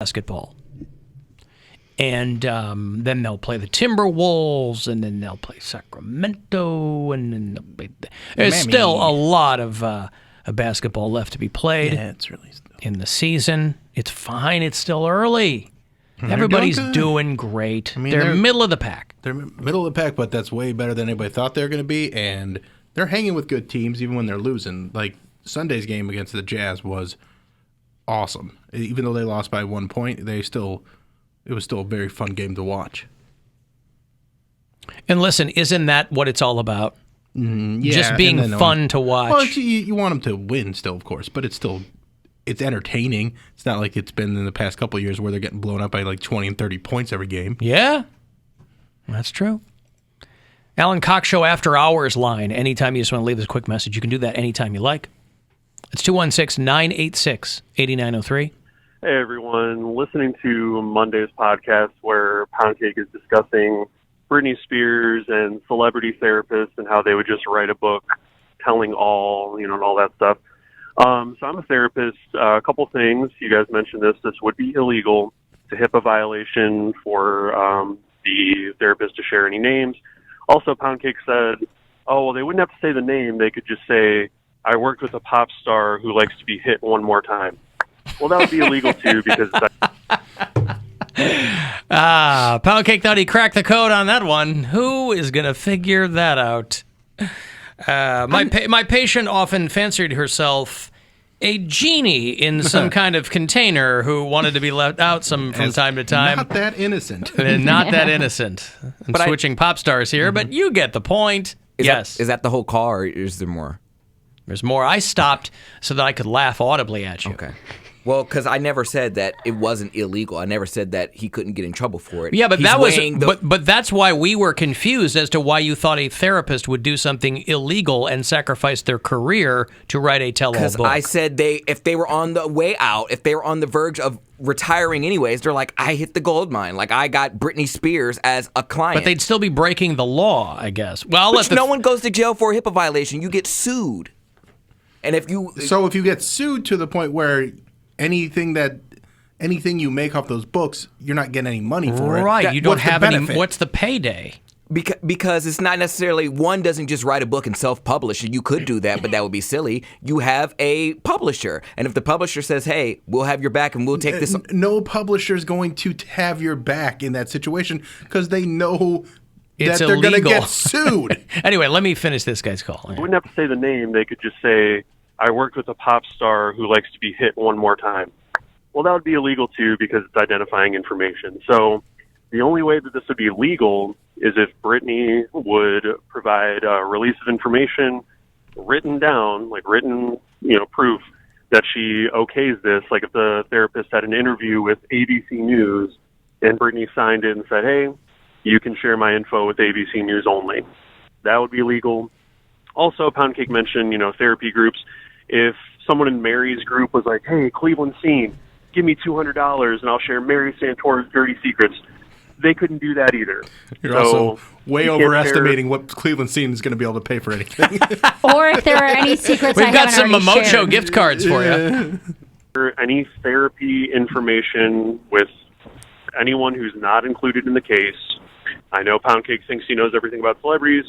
basketball. And then they'll play the Timberwolves, and then they'll play Sacramento, and then they'll play there's still a lot of basketball left to be played in the season. It's fine. It's still early. Everybody's doing great. I mean, they're middle of the pack. They're middle of the pack, but that's way better than anybody thought they were going to be, and they're hanging with good teams even when they're losing. Like Sunday's game against the Jazz was awesome. Even though they lost by 1 point, it was still a very fun game to watch. And listen, isn't that what it's all about? Yeah, just being fun to watch. Well, you want them to win still, of course, but it's entertaining. It's not like it's been in the past couple of years where they're getting blown up by like 20 and 30 points every game. Yeah, that's true. Alan Cox Show After Hours line. Anytime you just want to leave us a quick message, you can do that anytime you like. It's 216-986-8903. Hey, everyone. Listening to Monday's podcast where Poundcake is discussing Britney Spears and celebrity therapists and how they would just write a book telling all, and all that stuff. So I'm a therapist. A couple things. You guys mentioned this. This would be illegal. It's a HIPAA violation for the therapist to share any names. Also, Poundcake said, oh, well, they wouldn't have to say the name. They could just say, I worked with a pop star who likes to be hit one more time. Well, that would be illegal, too, because... Poundcake thought he cracked the code on that one. Who is going to figure that out? My patient often fancied herself a genie in some kind of container who wanted to be left out from time to time. Not that innocent. Not that innocent. I'm switching pop stars here, but you get the point. Yes. Is that the whole call, or is there more? There's more. I stopped so that I could laugh audibly at you. Okay. Well, because I never said that it wasn't illegal. I never said that he couldn't get in trouble for it. Yeah, but but that's why we were confused as to why you thought a therapist would do something illegal and sacrifice their career to write a tell-all book. Because I said if they were on the way out, if they were on the verge of retiring anyways, they're like, I hit the gold mine. Like, I got Britney Spears as a client. But they'd still be breaking the law, I guess. Well, no one goes to jail for a HIPAA violation. You get sued. And if you get sued to the point where anything you make off those books, you're not getting any money for it. Right. You don't have any. What's the payday? Because it's not necessarily, one doesn't just write a book and self-publish. You could do that, but that would be silly. You have a publisher. And if the publisher says, hey, we'll have your back and we'll take this. No publisher is going to have your back in that situation because they know that they're going to get sued. Anyway, let me finish this guy's call. You wouldn't have to say the name. They could just say, I worked with a pop star who likes to be hit one more time. Well, that would be illegal, too, because it's identifying information. So the only way that this would be legal is if Britney would provide a release of information written down, like written, proof that she okays this. Like if the therapist had an interview with ABC News and Britney signed it and said, hey, you can share my info with ABC News only. That would be legal. Also, Poundcake mentioned, therapy groups. If someone in Mary's group was like, hey, Cleveland Scene, give me $200 and I'll share Mary Santora's dirty secrets, they couldn't do that either. You're also way overestimating what Cleveland Scene is going to be able to pay for anything. Or if there are any secrets We've got some Momocho shared. gift cards for you. Any therapy information with anyone who's not included in the case. I know Poundcake thinks he knows everything about celebrities,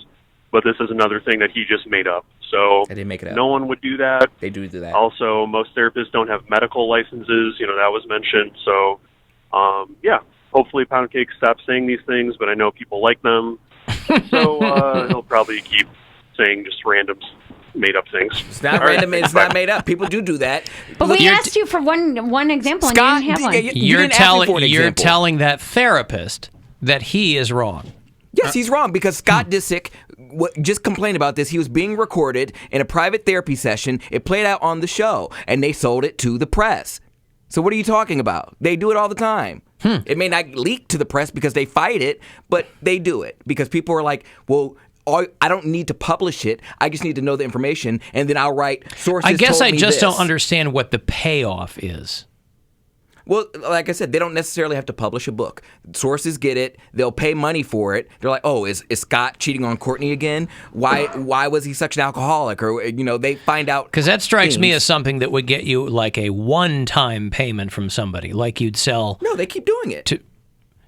but this is another thing that he just made up. So I didn't make it up. No one would do that. They do that. Also, most therapists don't have medical licenses. That was mentioned. So, hopefully Poundcake stops saying these things, but I know people like them. So he'll probably keep saying just random made-up things. It's not random. It's not made up. People do that. But we asked you for one example, Scott, and you didn't have one. You're telling that therapist that he is wrong. Yes, he's wrong because Scott Disick just complained about this. He was being recorded in a private therapy session. It played out on the show, and they sold it to the press. So what are you talking about? They do it all the time. It may not leak to the press because they fight it, but they do it because people are like, well, I don't need to publish it. I just need to know the information, and then I'll write sources. I guess told I me just this. don't understand what the payoff is. Well, like I said, they don't necessarily have to publish a book. Sources get it. They'll pay money for it. They're like, oh, is Scott cheating on Courtney again? Why was he such an alcoholic? Or, they find out. Because that strikes me as something that would get you like a one-time payment from somebody, like you'd sell. No, they keep doing it.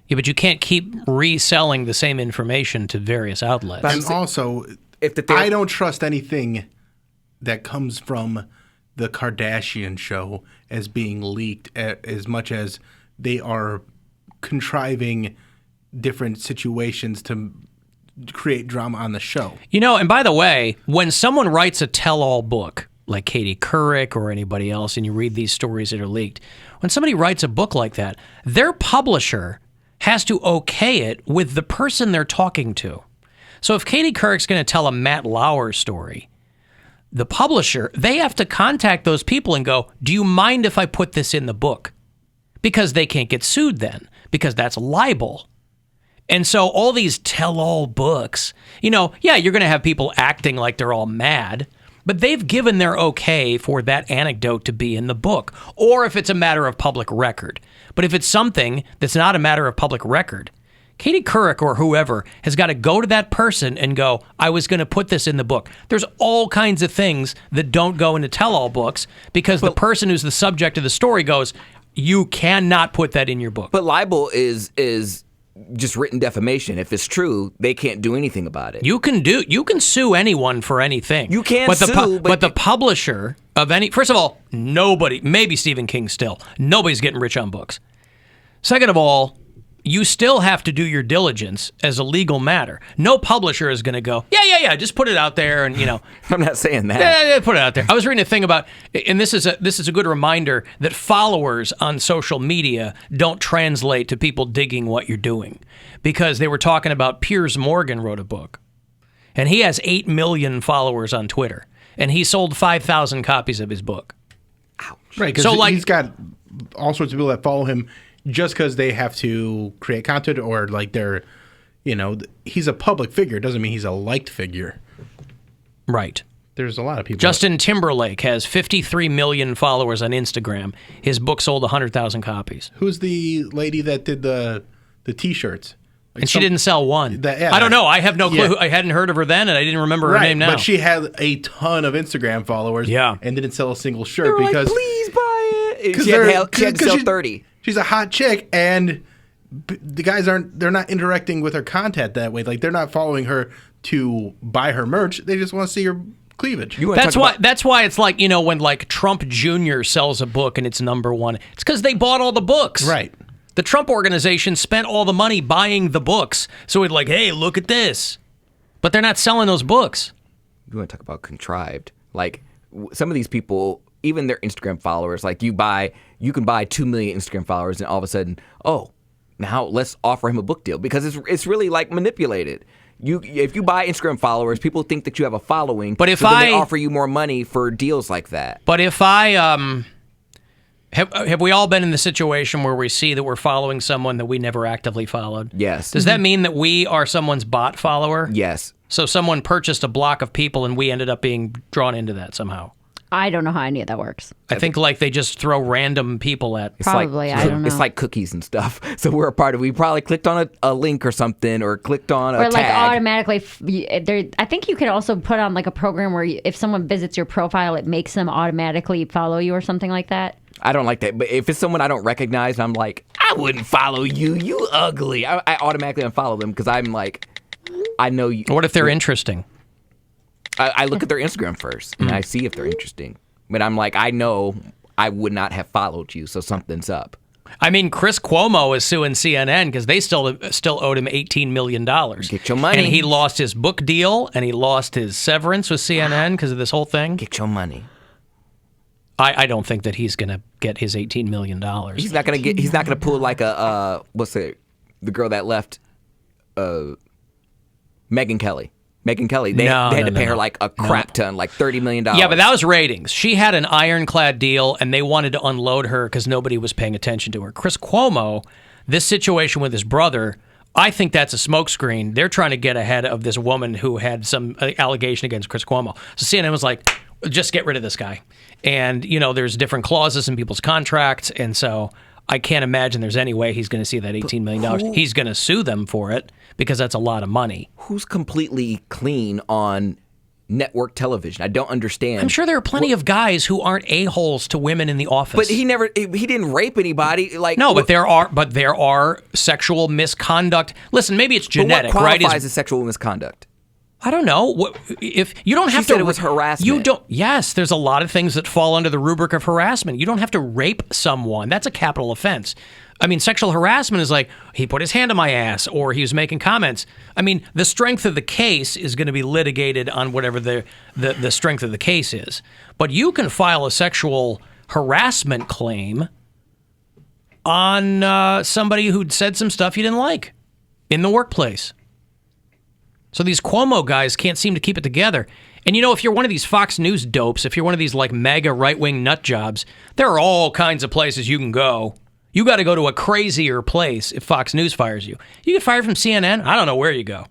Yeah, but you can't keep reselling the same information to various outlets. And also, I don't trust anything that comes from the Kardashian show as being leaked as much as they are contriving different situations to create drama on the show. And by the way, when someone writes a tell-all book, like Katie Couric or anybody else, and you read these stories that are leaked, when somebody writes a book like that, their publisher has to okay it with the person they're talking to. So if Katie Couric's going to tell a Matt Lauer story, the publisher, they have to contact those people and go, do you mind if I put this in the book? Because they can't get sued then, because that's libel. And so all these tell-all books, you're going to have people acting like they're all mad, but they've given their okay for that anecdote to be in the book, or if it's a matter of public record. But if it's something that's not a matter of public record, Katie Couric or whoever has got to go to that person and go, I was going to put this in the book. There's all kinds of things that don't go into tell-all books because the person who's the subject of the story goes, you cannot put that in your book. But libel is just written defamation. If it's true, they can't do anything about it. You can sue anyone for anything. You can't sue, but the publisher of any, first of all, nobody, maybe Stephen King still, nobody's getting rich on books. Second of all, you still have to do your diligence as a legal matter. No publisher is going to go, yeah, just put it out there, and I'm not saying that. Yeah, put it out there. I was reading a thing about, and this is a good reminder that followers on social media don't translate to people digging what you're doing, because they were talking about Piers Morgan wrote a book, and he has 8 million followers on Twitter, and he sold 5,000 copies of his book. Ouch. Right, because he's got all sorts of people that follow him just because they have to create content, or like they're, he's a public figure. It doesn't mean he's a liked figure. Right. There's a lot of people. Justin Timberlake has 53 million followers on Instagram. His book sold 100,000 copies. Who's the lady that did the T-shirts? And she didn't sell one. I don't know. I have no clue. I hadn't heard of her then, and I didn't remember her name now. But she had a ton of Instagram followers. Yeah. And didn't sell a single shirt They're because like, please buy it. She had to sell 30. She's a hot chick, and the guys they're not interacting with her content that way. Like, they're not following her to buy her merch. They just want to see her cleavage. That's why it's like, when like Trump Jr. sells a book and it's #1. It's because they bought all the books. Right. The Trump organization spent all the money buying the books. So it's like, hey, look at this. But they're not selling those books. You want to talk about contrived. Like, some of these people, even their Instagram followers, like you can buy 2 million Instagram followers, and all of a sudden, now let's offer him a book deal, because it's really like manipulated. If you buy Instagram followers, people think that you have a following, but if then they offer you more money for deals like that. But if have we all been in the situation where we see that we're following someone that we never actively followed? Yes. Does that mean that we are someone's bot follower? Yes. So someone purchased a block of people and we ended up being drawn into that somehow? I don't know how any of that works. I think like they just throw random people at. Probably, I don't know. It's like cookies and stuff. So we're a part of. We probably clicked on a link or something, or clicked on a tag. Or like automatically. I think you could also put on like a program where if someone visits your profile, it makes them automatically follow you or something like that. I don't like that. But if it's someone I don't recognize, I'm like, I wouldn't follow you. You ugly. I automatically unfollow them because I'm like, I know you. What if they're interesting? I look at their Instagram first, and I see if they're interesting. But I'm like, I know I would not have followed you, so something's up. I mean, Chris Cuomo is suing CNN because they still owed him $18 million. Get your money. And he lost his book deal, and he lost his severance with CNN because of this whole thing. Get your money. I don't think that he's going to get his $18 million. He's not going to get. He's not going to pull like a the girl that left, Megyn Kelly. Megyn Kelly. They had to pay her like a crap ton, like $30 million. Yeah, but that was ratings. She had an ironclad deal, and they wanted to unload her because nobody was paying attention to her. Chris Cuomo, this situation with his brother, I think that's a smokescreen. They're trying to get ahead of this woman who had some allegation against Chris Cuomo. So CNN was like, just get rid of this guy. And, there's different clauses in people's contracts, and so I can't imagine there's any way he's going to see that $18 million. He's going to sue them for it because that's a lot of money. Who's completely clean on network television? I don't understand. I'm sure there are plenty of guys who aren't a-holes to women in the office. But he didn't rape anybody. Like no, but there are sexual misconduct. Listen, maybe it's genetic, what right? qualifies as sexual misconduct? I don't know. If you don't have She said to, it was harassment. You don't. Yes, there's a lot of things that fall under the rubric of harassment. You don't have to rape someone. That's a capital offense. I mean, sexual harassment is like he put his hand on my ass or he was making comments. I mean, the strength of the case is going to be litigated on whatever the strength of the case is. But you can file a sexual harassment claim on somebody who'd said some stuff you didn't like in the workplace. So these Cuomo guys can't seem to keep it together. And you know, if you're one of these Fox News dopes, if you're one of these like mega right-wing nut jobs, there are all kinds of places you can go. You got to go to a crazier place if Fox News fires you. You get fired from CNN, I don't know where you go.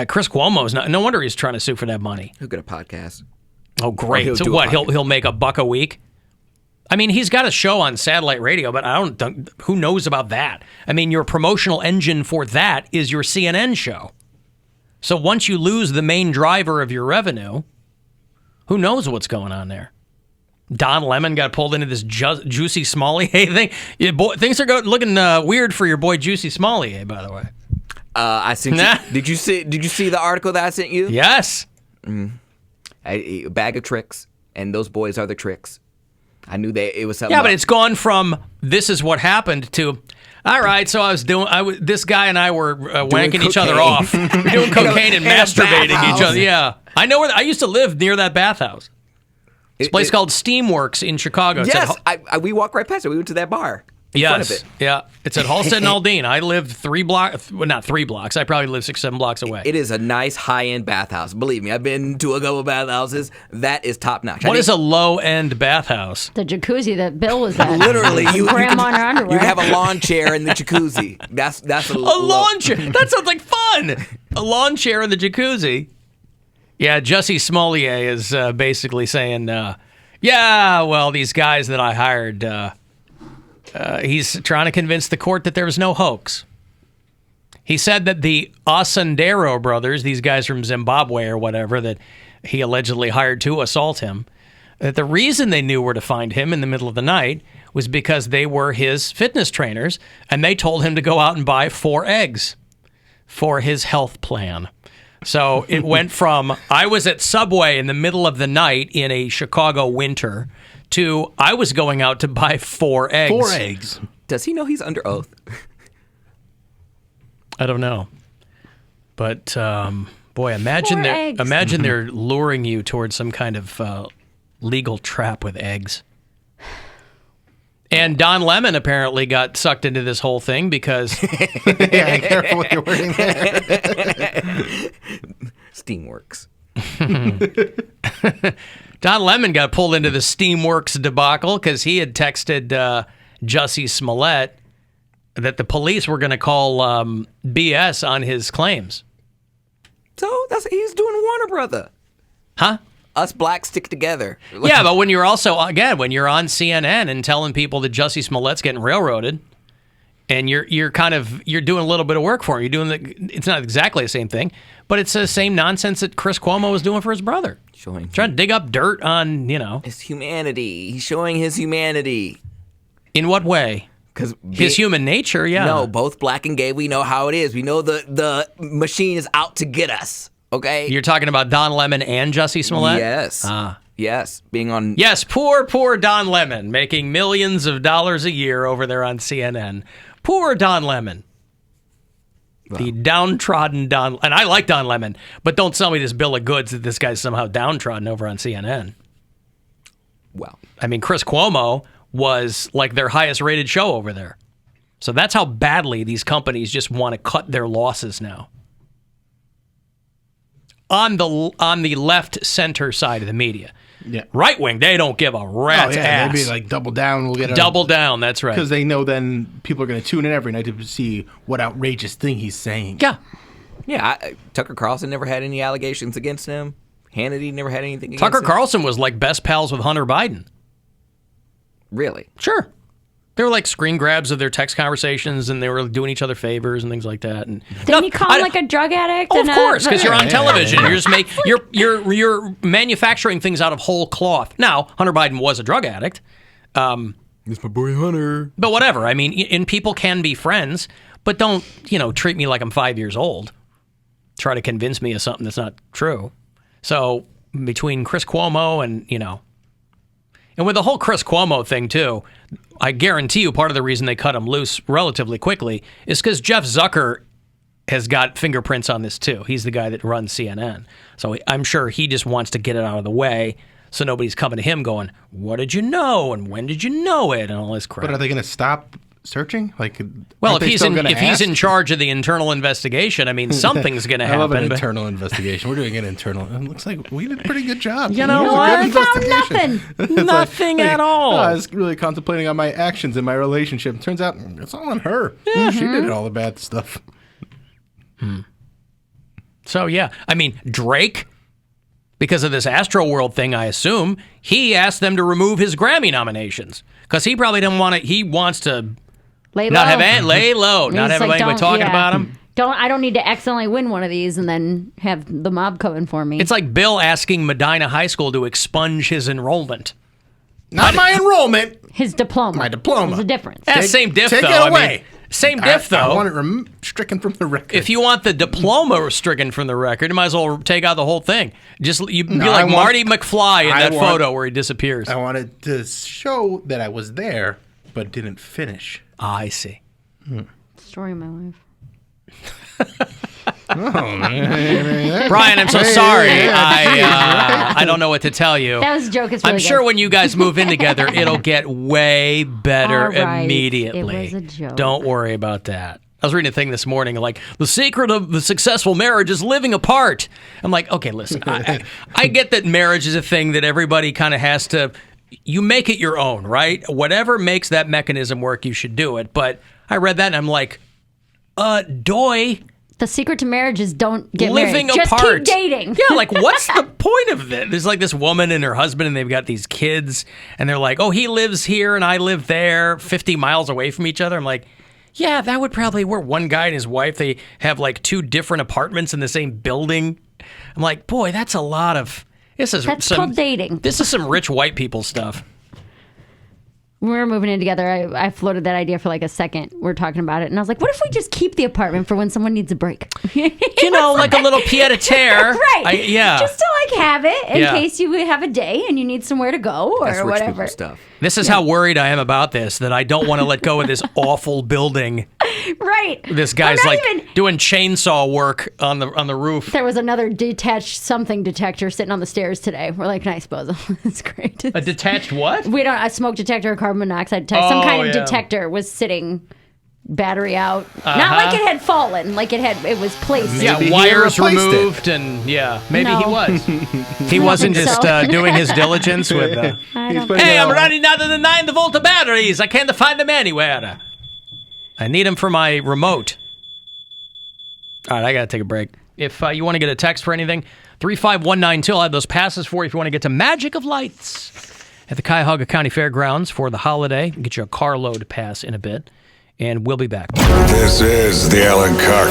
Chris Cuomo's not. No wonder he's trying to sue for that money. He'll get a podcast. Oh, great! So what? He'll make $1 a week. I mean, he's got a show on satellite radio, but who knows about that? I mean, your promotional engine for that is your CNN show. So once you lose the main driver of your revenue, who knows what's going on there? Don Lemon got pulled into this Jussie Smollett thing. Yeah, boy, things are looking weird for your boy Jussie Smollett, by the way. I sent you. Did you see the article that I sent you? Yes. A bag of tricks, and those boys are the tricks. I knew it was something. Yeah, but it's gone from this is what happened to. All right, so this guy and I were wanking each other off. We're doing cocaine and masturbating each other. Yeah. I know I used to live near that bathhouse. It's a place called Steamworks in Chicago. Yes, we walked right past it. We went to that bar. In front of it. Yeah. It's at Halstead and Aldine. I lived 3 blocks, well, not 3 blocks. I probably lived 6, 7 blocks away. It is a nice high-end bathhouse. Believe me, I've been to a couple bathhouses. That is top-notch. What is a low-end bathhouse? The jacuzzi that Bill was at. Literally, you underwear. You have a lawn chair in the jacuzzi. That's a lawn chair. That sounds like fun. A lawn chair in the jacuzzi. Yeah, Jussie Smollett is basically saying, yeah, well, these guys that I hired, he's trying to convince the court that there was no hoax. He said that the Osundero brothers, these guys from Zimbabwe or whatever, that he allegedly hired to assault him, that the reason they knew where to find him in the middle of the night was because they were his fitness trainers, and they told him to go out and buy 4 eggs for his health plan. So it went from, I was at Subway in the middle of the night in a Chicago winter, to I was going out to buy 4 eggs. 4 eggs. Does he know he's under oath? I don't know. But, boy, imagine they're luring you towards some kind of legal trap with eggs. And Don Lemon apparently got sucked into this whole thing because... Yeah, careful what you're wording there. Steamworks. Don Lemon got pulled into the Steamworks debacle because he had texted Jussie Smollett that the police were going to call BS on his claims. So he's doing Warner Brother. Huh? Us blacks stick together. Yeah, but when you're also, again, when you're on CNN and telling people that Jussie Smollett's getting railroaded, and you're doing a little bit of work for him. It's not exactly the same thing, but it's the same nonsense that Chris Cuomo was doing for his brother. Trying to dig up dirt on, his humanity. He's showing his humanity. In what way? Because his human nature, yeah. No, both black and gay, we know how it is. We know the machine is out to get us. Okay? You're talking about Don Lemon and Jussie Smollett? Yes. Yes. Being on... Yes, poor Don Lemon, making millions of dollars a year over there on CNN. Poor Don Lemon. Wow. The downtrodden Don... And I like Don Lemon, but don't sell me this bill of goods that this guy's somehow downtrodden over on CNN. Well. I mean, Chris Cuomo was like their highest rated show over there. So that's how badly these companies just want to cut their losses now. On the left center side of the media. Yeah. Right wing, they don't give a rat's ass. They'd be like, double down. We'll get double down. That's right. Because they know then people are going to tune in every night to see what outrageous thing he's saying. Yeah. Yeah. Tucker Carlson never had any allegations against him. Hannity never had anything against him. Tucker Carlson was like best pals with Hunter Biden. Really? Sure. They were like screen grabs of their text conversations, and they were doing each other favors and things like that. And Didn't he call him like a drug addict? Oh, of course, because you're on television. You're just you're manufacturing things out of whole cloth. Now, Hunter Biden was a drug addict. It's my boy Hunter. But whatever. I mean, and people can be friends, but don't, treat me like I'm 5 years old. Try to convince me of something that's not true. So between Chris Cuomo and, and with the whole Chris Cuomo thing too, I guarantee you part of the reason they cut him loose relatively quickly is because Jeff Zucker has got fingerprints on this too. He's the guy that runs CNN. So I'm sure he just wants to get it out of the way so nobody's coming to him going, what did you know? And when did you know it? And all this crap. But are they going to stop searching? Well, if he's in charge of the internal investigation, I mean, something's going to happen. I love an internal investigation. We're doing an internal. It looks like we did a pretty good job. You know what? I found nothing. Nothing at all. I was really contemplating on my actions in my relationship. It turns out it's all on her. Mm-hmm. She did all the bad stuff. So, yeah. I mean, Drake, because of this Astroworld thing, I assume, he asked them to remove his Grammy nominations. Because he probably didn't want to, he wants to Lay not low. lay low, not have anybody talking about him. I don't need to accidentally win one of these and then have the mob coming for me. It's like Bill asking Medina High School to expunge his enrollment. Not my enrollment. His diploma. My diploma. There's a difference. Same diff, take though. it away. I mean, same diff, though. I want it stricken from the record. If you want the diploma stricken from the record, you might as well take out the whole thing. Just be like Marty McFly in that photo where he disappears. I wanted to show that I was there, but didn't finish. I see. Story of my life. Brian, I'm so sorry. I don't know what to tell you. That was a joke. It's really I'm sure when you guys move in together, it'll get way better All right. immediately. It was a joke. Don't worry about that. I was reading a thing this morning like, the secret of the successful marriage is living apart. I'm like, okay, listen, I get that marriage is a thing that everybody kind of has to, you make it your own, right? Whatever makes that mechanism work, you should do it. But I read that and I'm like, doy. The secret to marriage is don't get living married. apart. Just keep dating. Yeah, like what's the point of this? There's like this woman and her husband, and they've got these kids, and they're like, "Oh, he lives here and I live there, 50 miles away from each other." I'm like, "Yeah, that would probably work." One guy and his wife, they have like 2 different apartments in the same building. I'm like, boy, that's a lot of. That's called dating. This is some rich white people stuff. When we were moving in together, I floated that idea for like a second. We were talking about it, and I was like, what if we just keep the apartment for when someone needs a break? Like a little pied-à-terre. Right. Yeah. Just to like have it in case you have a day and you need somewhere to go or That's rich whatever. people stuff. This is how worried I am about this, that I don't want to let go of this awful building. Right. This guy's like doing chainsaw work on the roof. There was another detached something detector sitting on the stairs today. We're like, nice, Bozo. It's great. A detached what? A smoke detector, a carbon monoxide detector. Some kind of detector was sitting battery out. Not like it had fallen, like it was placed. Maybe wires he replaced removed, and maybe he was. He wasn't think just so. doing his diligence with. Hey, I'm running out of the 9-volt batteries. I can't find them anywhere. I need them for my remote. All right, I got to take a break. If you want to get a text for anything, 35192. I'll have those passes for you if you want to get to Magic of Lights at the Cuyahoga County Fairgrounds for the holiday. Get you a carload pass in a bit, and we'll be back. This is the Alan Cox